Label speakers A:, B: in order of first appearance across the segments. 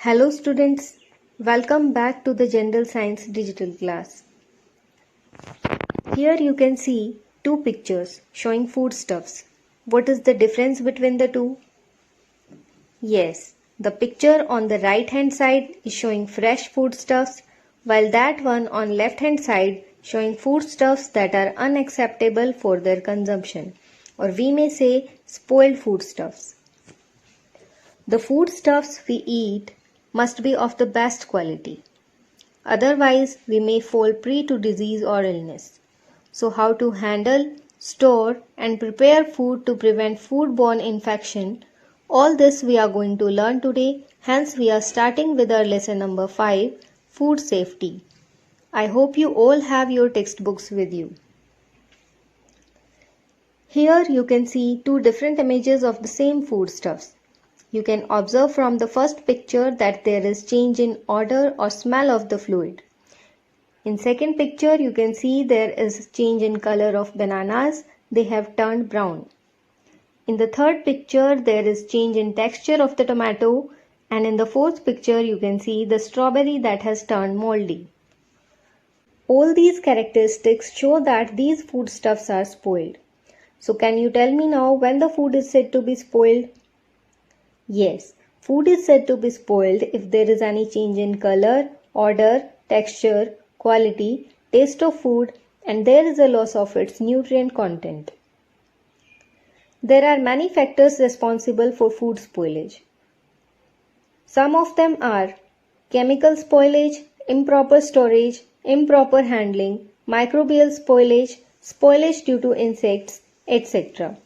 A: Hello students, welcome back to the General Science digital class. Here you can see two pictures showing foodstuffs. What is the difference between the two? Yes, the picture on the right hand side is showing fresh foodstuffs, while that one on left hand side showing foodstuffs that are unacceptable for their consumption, or we may say spoiled foodstuffs. The foodstuffs we eat must be of the best quality. Otherwise, we may fall prey to disease or illness. So, how to handle, store, and prepare food to prevent foodborne infection? All this we are going to learn today. Hence, we are starting with our lesson number 5, Food Safety. I hope you all have your textbooks with you. Here you can see two different images of the same foodstuffs. You can observe from the first picture that there is change in odor or smell of the fluid. In second picture, you can see there is change in color of bananas. They have turned brown. In the third picture, there is change in texture of the tomato. And in the fourth picture, you can see the strawberry that has turned moldy. All these characteristics show that these foodstuffs are spoiled. So can you tell me now when the food is said to be spoiled? Yes, food is said to be spoiled if there is any change in color, odor, texture, quality, taste of food, and there is a loss of its nutrient content. There are many factors responsible for food spoilage. Some of them are chemical spoilage, improper storage, improper handling, microbial spoilage, spoilage due to insects, etc.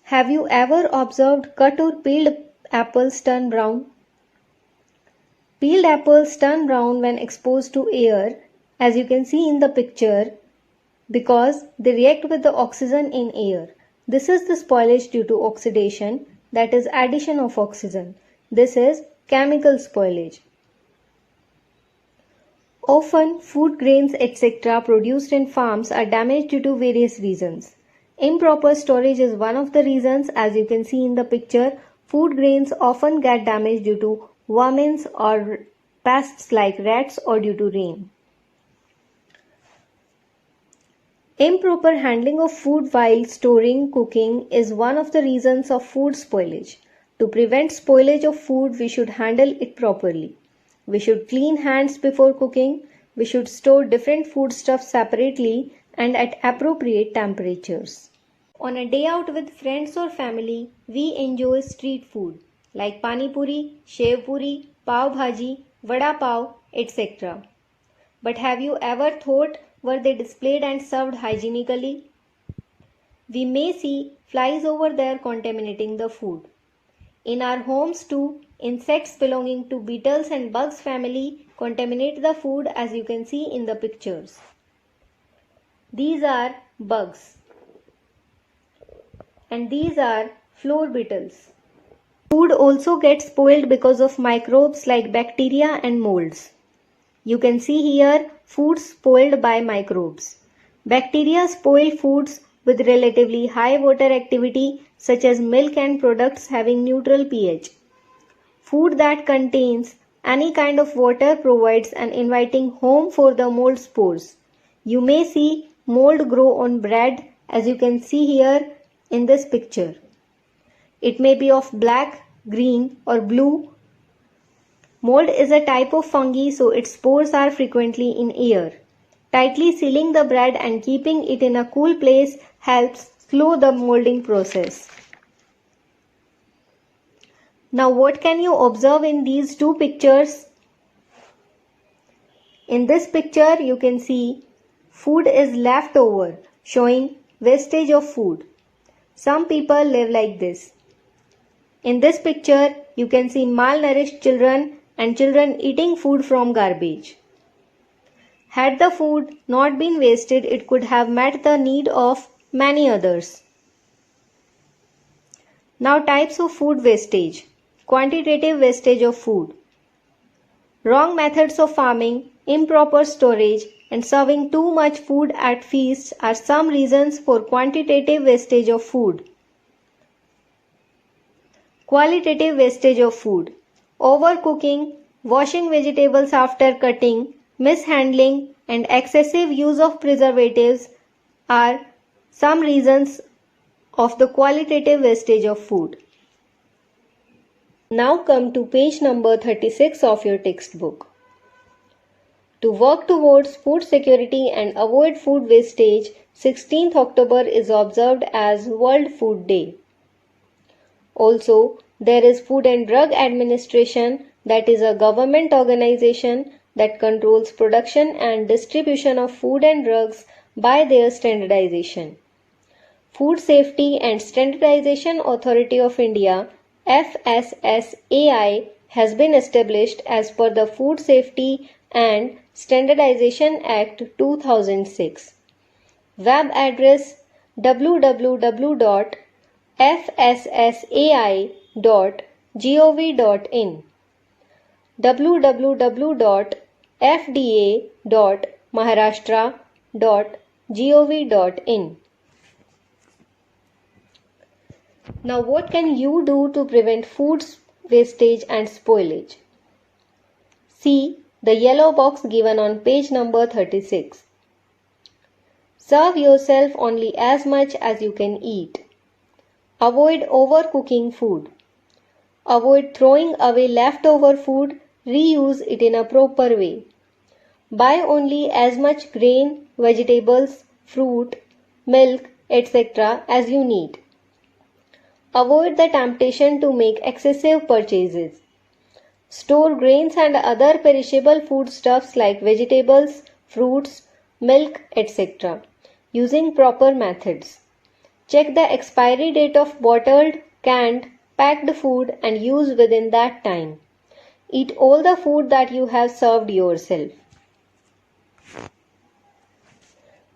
A: Have you ever observed cut or peeled apples turn brown? Peeled apples turn brown when exposed to air, as you can see in the picture, because they react with the oxygen in air. This is the spoilage due to oxidation, that is addition of oxygen. This is chemical spoilage. Often food grains etc. produced in farms are damaged due to various reasons. Improper storage is one of the reasons. As you can see in the picture, food grains often get damaged due to vermins or pests like rats or due to rain. Improper handling of food while storing, cooking is one of the reasons of food spoilage. To prevent spoilage of food, we should handle it properly. We should clean hands before cooking. We should store different foodstuffs separately and at appropriate temperatures. On a day out with friends or family, we enjoy street food like pani puri, shev puri, pav bhaji, vada pav, etc. But have you ever thought, were they displayed and served hygienically? We may see flies over there contaminating the food. In our homes too, insects belonging to beetles and bugs family contaminate the food, as you can see in the pictures. These are bugs. And these are floor beetles. Food also gets spoiled because of microbes like bacteria and molds. You can see here food spoiled by microbes. Bacteria spoil foods with relatively high water activity such as milk and products having neutral pH. Food that contains any kind of water provides an inviting home for the mold spores. You may see mold grow on bread, as you can see here in this picture. It may be of black, green or blue. Mold is a type of fungi, so its spores are frequently in air. Tightly sealing the bread and keeping it in a cool place helps slow the molding process. Now what can you observe in these two pictures? In this picture you can see food is left over, showing wastage of food. Some people live like this. In this picture you can see malnourished children and children eating food from garbage. Had the food not been wasted, it could have met the need of many others. Now types of food wastage. Quantitative wastage of food. Wrong methods of farming, improper storage, and serving too much food at feasts are some reasons for quantitative wastage of food. Qualitative wastage of food. Overcooking, washing vegetables after cutting, mishandling, and excessive use of preservatives are some reasons of the qualitative wastage of food. Now come to page number 36 of your textbook. To work towards food security and avoid food wastage, 16th October is observed as World Food Day. Also, there is Food and Drug Administration, that is a government organization that controls production and distribution of food and drugs by their standardization. Food Safety and Standardization Authority of India FSSAI has been established as per the Food Safety and Standardization Act 2006. Web address www.fssai.gov.in, www.fda.maharashtra.gov.in. Now, what can you do to prevent food wastage and spoilage? See the yellow box given on page number 36. Serve yourself only as much as you can eat. Avoid overcooking food. Avoid throwing away leftover food, reuse it in a proper way. Buy only as much grain, vegetables, fruit, milk, etc. as you need. Avoid the temptation to make excessive purchases. Store grains and other perishable foodstuffs like vegetables, fruits, milk, etc. using proper methods. Check the expiry date of bottled, canned, packed food and use within that time. Eat all the food that you have served yourself.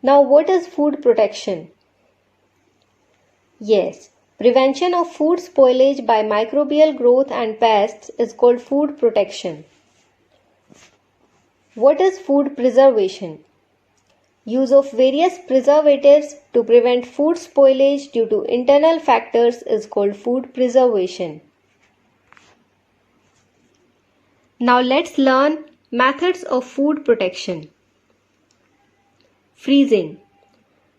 A: Now, what is food protection? Yes, prevention of food spoilage by microbial growth and pests is called food protection. What is food preservation? Use of various preservatives to prevent food spoilage due to internal factors is called food preservation. Now let's learn methods of food protection. Freezing.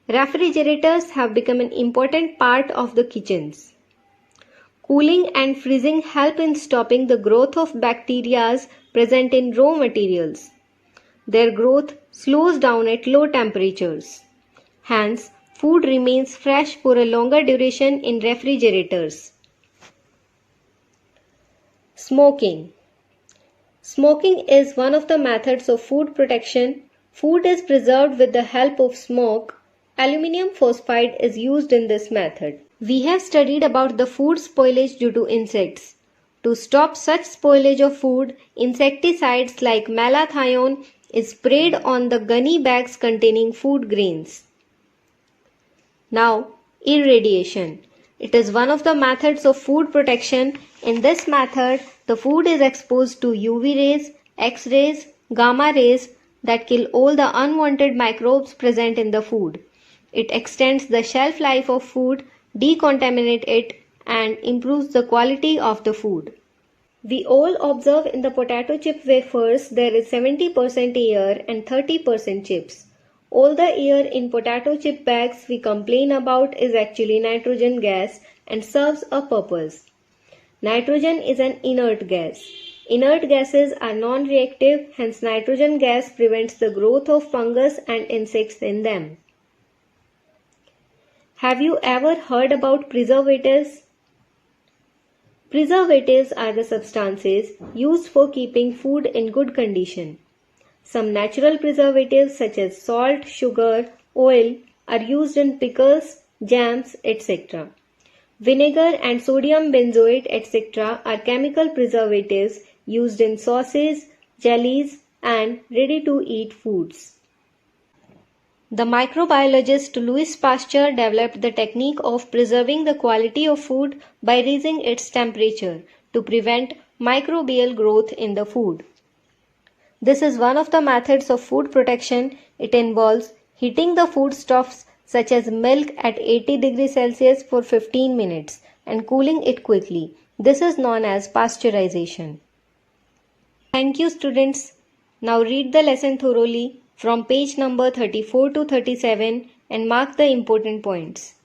A: Refrigerators have become an important part of the kitchens. Cooling and freezing help in stopping the growth of bacteria present in raw materials. Their growth slows down at low temperatures. Hence, food remains fresh for a longer duration in refrigerators. Smoking. Smoking is one of the methods of food protection. Food is preserved with the help of smoke. Aluminium phosphide is used in this method. We have studied about the food spoilage due to insects. To stop such spoilage of food, insecticides like malathion is sprayed on the gunny bags containing food grains. Now, irradiation. It is one of the methods of food protection. In this method, the food is exposed to UV rays, X-rays, gamma rays that kill all the unwanted microbes present in the food. It extends the shelf life of food, decontaminates it, and improves the quality of the food. We all observe in the potato chip wafers there is 70% air and 30% chips. All the air in potato chip bags we complain about is actually nitrogen gas and serves a purpose. Nitrogen is an inert gas. Inert gases are non-reactive, hence nitrogen gas prevents the growth of fungus and insects in them. Have you ever heard about preservatives? Preservatives are the substances used for keeping food in good condition. Some natural preservatives such as salt, sugar, oil are used in pickles, jams, etc. Vinegar and sodium benzoate, etc. are chemical preservatives used in sauces, jellies, and ready-to-eat foods. The microbiologist Louis Pasteur developed the technique of preserving the quality of food by raising its temperature to prevent microbial growth in the food. This is one of the methods of food protection. It involves heating the foodstuffs such as milk at 80 degrees Celsius for 15 minutes and cooling it quickly. This is known as pasteurization. Thank you, students. Now read the lesson thoroughly from page number 34 to 37 and mark the important points.